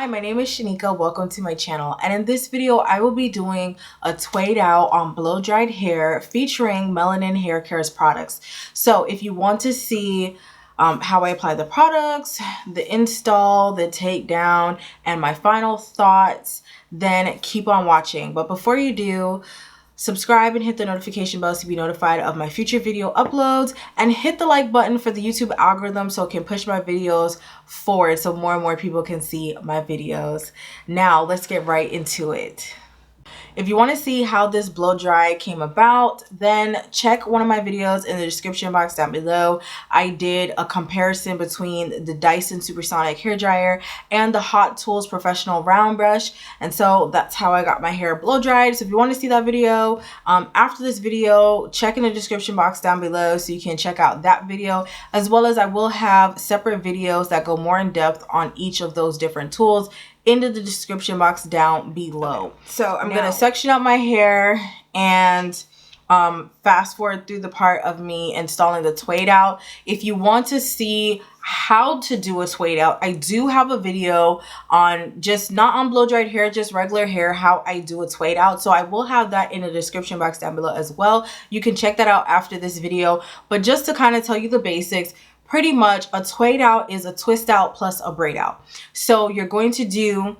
Hi, my name is Shanika. Welcome to my channel. And in this video, I will be doing a Twaid Out on blow dried hair featuring Melanin Hair Care's products. So if you want to see how I apply the products, the install, the takedown, and my final thoughts, then keep on watching. But before you do, subscribe and hit the notification bell to be notified of my future video uploads, and hit the like button for the YouTube algorithm so it can push my videos forward so more and more people can see my videos. Now let's get right into it. If you want to see how this blow dry came about, then check one of my videos in the description box down below. I did a comparison between the Dyson Supersonic hair dryer and the Hot Tools Professional Round Brush, and so that's how I got my hair blow dried. So if you want to see that video, after this video, check in the description box down below so you can check out that video, as well as I will have separate videos that go more in depth on each of those different tools into the description box down below. So I'm gonna section out my hair and fast forward through the part of me installing the Twaid Out. If you want to see how to do a Twaid Out, I do have a video on just not on blow dried hair, just regular hair, how I do a Twaid Out. So I will have that in the description box down below as well. You can check that out after this video. But just to kind of tell you the basics, pretty much a Twaid Out is a twist out plus a braid out. So you're going to do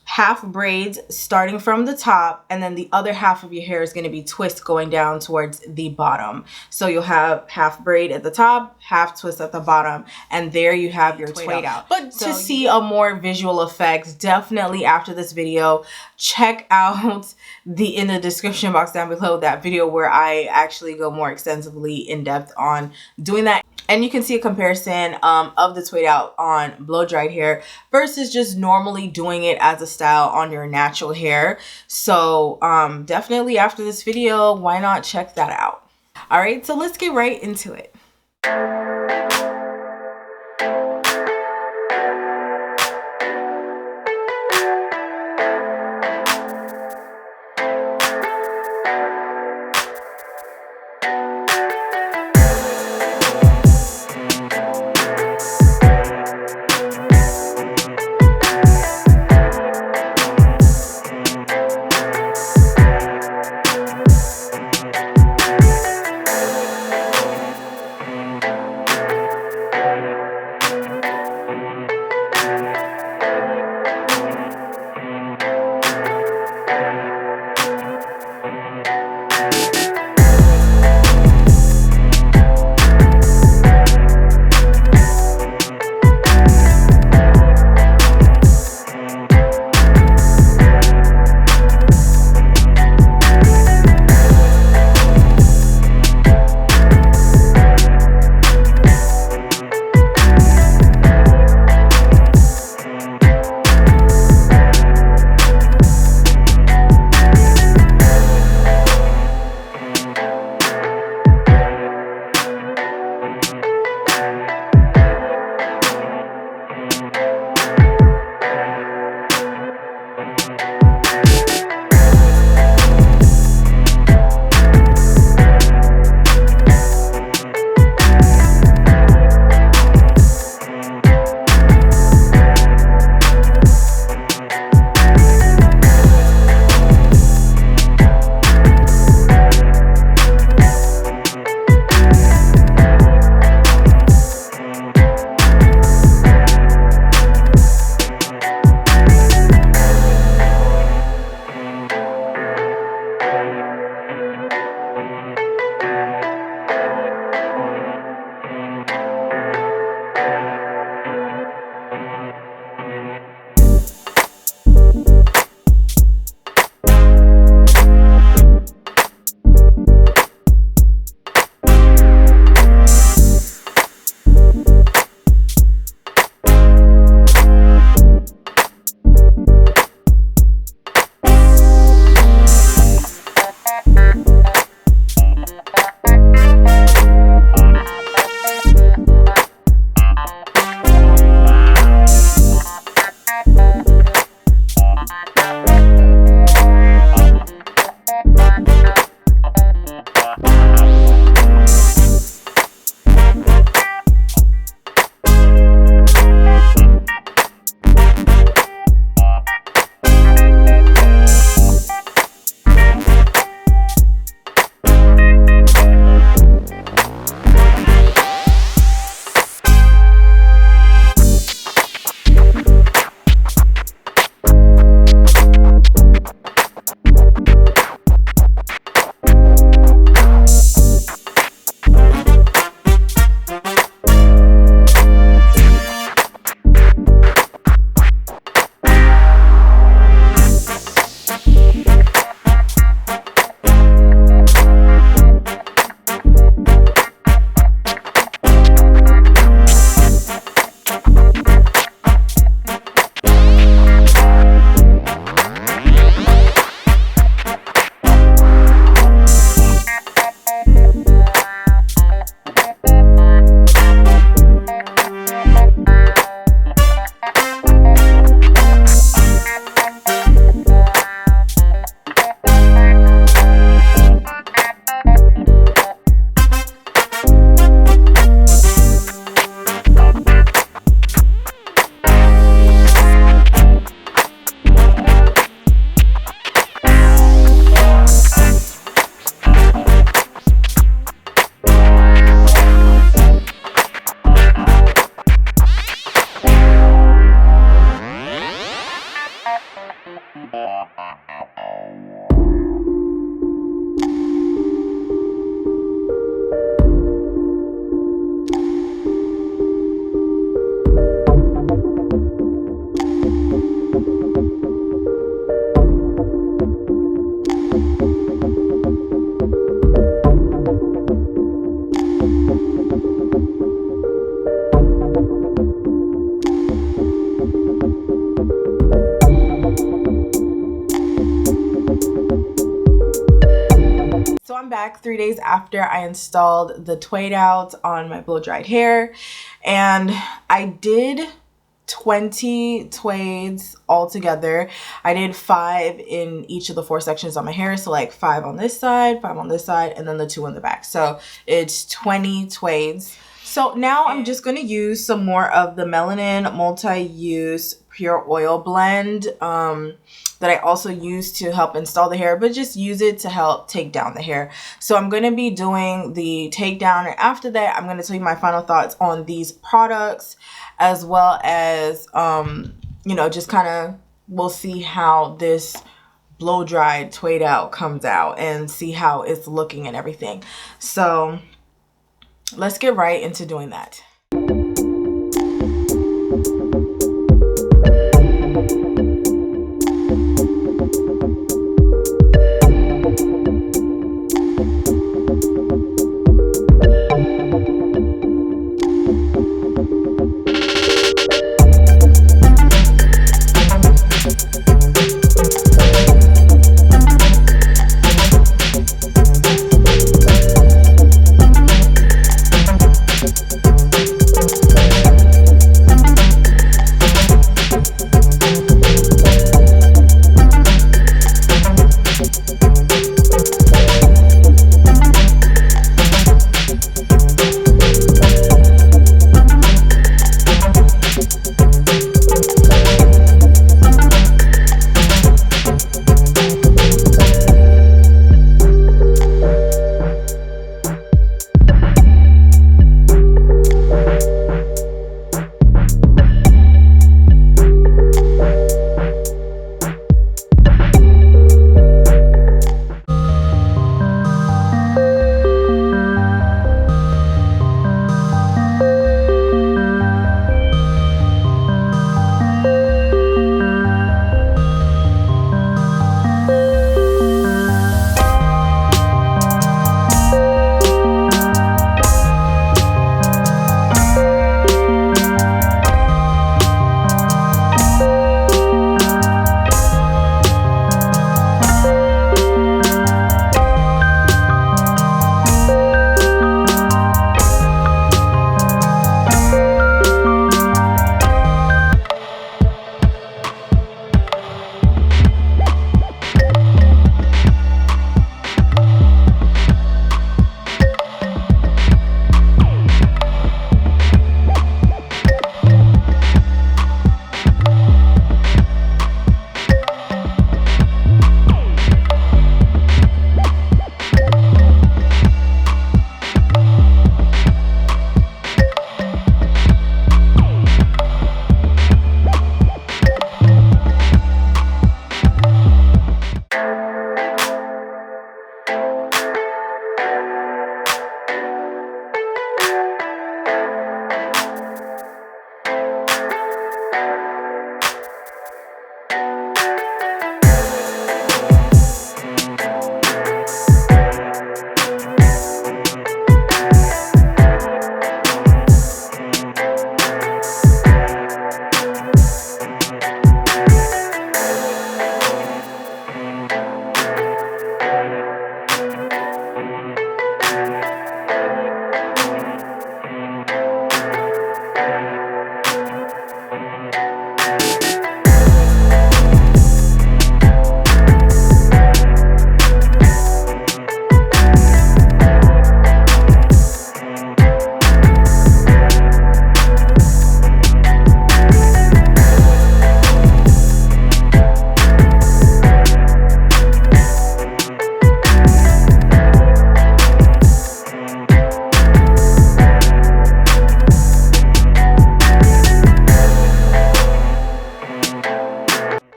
half braids starting from the top, and then the other half of your hair is going to be twist going down towards the bottom. So you'll have half braid at the top, half twist at the bottom, and there you have your Twaid Out. But to see a more visual effect, definitely after this video, check out in the description box down below that video where I actually go more extensively in depth on doing that. And you can see a comparison of the Twaid Out on blow dried hair versus just normally doing it as a style on your natural hair. So definitely after this video, why not check that out? All right, so let's get right into it. So I'm back 3 days after I installed the Twaid Out on my blow dried hair, and I did 20 twaids all together. I did 5 in each of the 4 sections on my hair, so like 5 on this side, 5 on this side, and then the 2 on the back. So it's 20 twaids. So now I'm just going to use some more of the Melanin multi-use pure oil blend that I also use to help install the hair, but just use it to help take down the hair. So I'm going to be doing the takedown, and after that I'm going to tell you my final thoughts on these products, as well as you know, just kind of we'll see how this blow dried Twaid Out comes out and see how it's looking and everything. So let's get right into doing that.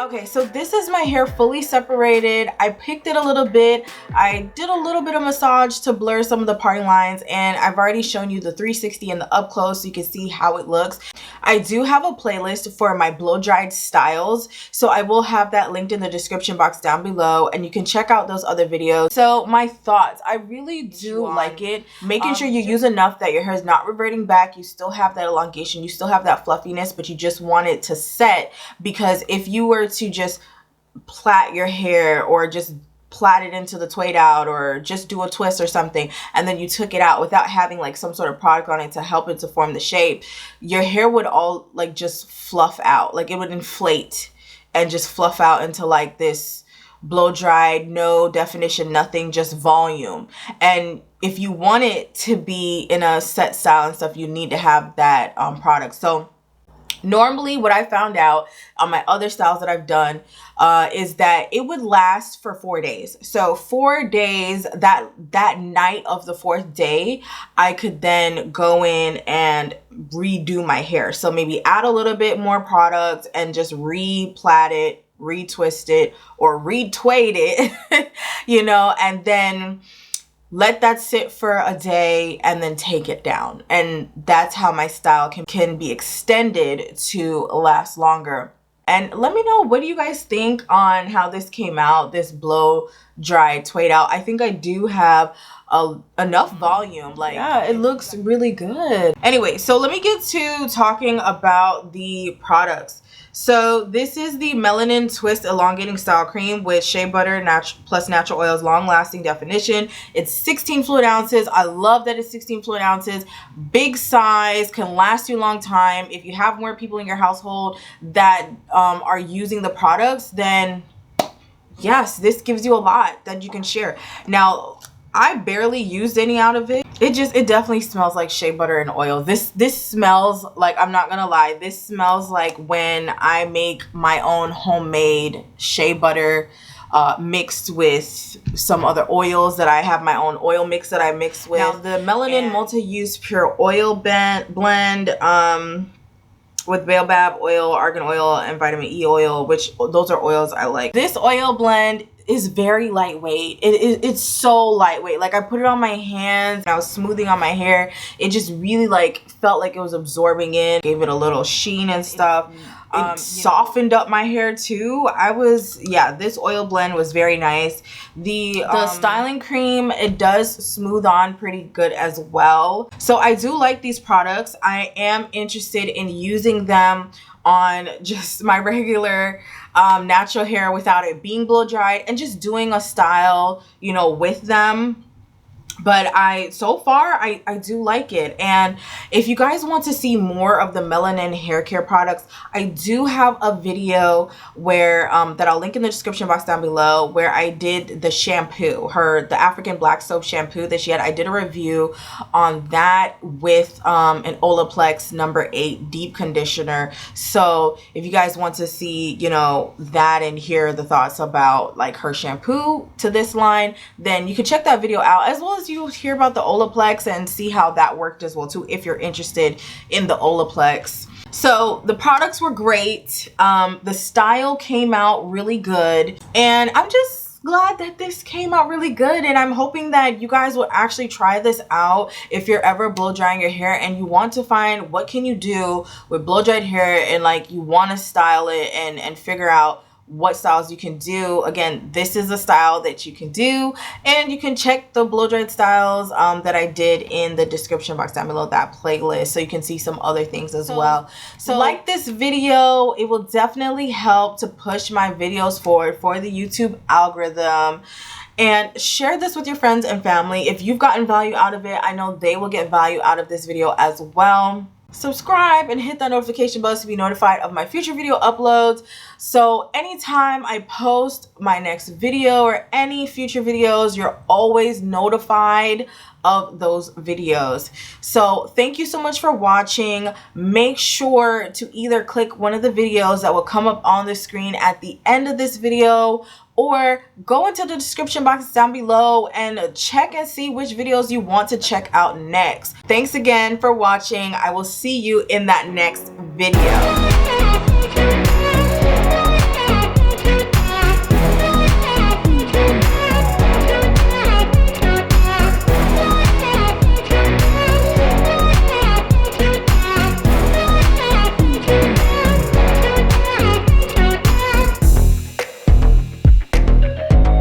Okay, so this is my hair fully separated. I picked it a little bit. I did a little bit of massage to blur some of the parting lines, and I've already shown you the 360 and the up close so you can see how it looks. I do have a playlist for my blow dried styles, so I will have that linked in the description box down below, and you can check out those other videos. So my thoughts, I really do like it. Making sure you use enough that your hair is not reverting back. You still have that elongation, you still have that fluffiness, but you just want it to set, because if you were to just plait your hair or just plait it into the Twaid Out or just do a twist or something, and then you took it out without having like some sort of product on it to help it to form the shape, your hair would all like just fluff out. Like it would inflate and just fluff out into like this blow dried, no definition, nothing, just volume. And if you want it to be in a set style and stuff, you need to have that product. So normally what I found out on my other styles that I've done is that it would last for 4 days. So 4 days, that night of the 4th day, I could then go in and redo my hair. So maybe add a little bit more product and just re-plait it, retwist it, or retwaid it, you know, and then let that sit for a day and then take it down. And that's how my style can be extended to last longer. And let me know, what do you guys think on how this came out, this blow dried Twaid Out? I think I do have enough volume. Like, yeah, it looks really good. Anyway, so let me get to talking about the products. So this is the Melanin Twist Elongating Style Cream with shea butter plus natural oils, long-lasting definition. It's 16 fluid ounces. I love that it's 16 fluid ounces. Big size, can last you a long time. If you have more people in your household that are using the products, then yes, this gives you a lot that you can share. Now, I barely used any out of it. It definitely smells like shea butter and oil. This smells like, I'm not gonna lie, this smells like when I make my own homemade shea butter mixed with some other oils that I have my own oil mix that I mix with. Now the Melanin Multi-Use Pure Oil blend with baobab oil, argan oil, and vitamin E oil, which those are oils I like. This oil blend is very lightweight. It's so lightweight. Like I put it on my hands, I was smoothing on my hair. It just really like felt like it was absorbing in, gave it a little sheen and stuff. It softened up my hair too. This oil blend was very nice. The styling cream, it does smooth on pretty good as well. So I do like these products. I am interested in using them on just my regular natural hair without it being blow dried, and just doing a style, you know, with them. But so far I do like it. And if you guys want to see more of the Melanin Hair Care products, I do have a video where that I'll link in the description box down below, where I did the shampoo, the African black soap shampoo that she had. I did a review on that with an Olaplex number 8 deep conditioner. So if you guys want to see, you know, that and hear the thoughts about like her shampoo to this line, then you can check that video out, as well as you hear about the Olaplex and see how that worked as well too, if you're interested in the Olaplex. So the products were great. The style came out really good, and I'm just glad that this came out really good. And I'm hoping that you guys will actually try this out if you're ever blow drying your hair and you want to find what can you do with blow dried hair, and like you want to style it and figure out what styles you can do. Again, this is a style that you can do, and you can check the blow dried styles that I did in the description box down below, that playlist, so you can see some other things as well. So like this video, it will definitely help to push my videos forward for the YouTube algorithm. And share this with your friends and family. If you've gotten value out of it, I know they will get value out of this video as well. Subscribe and hit that notification bell to be notified of my future video uploads. So anytime I post my next video or any future videos, you're always notified of those videos. So thank you so much for watching. Make sure to either click one of the videos that will come up on the screen at the end of this video, or go into the description box down below and check and see which videos you want to check out next. Thanks again for watching. I will see you in that next video.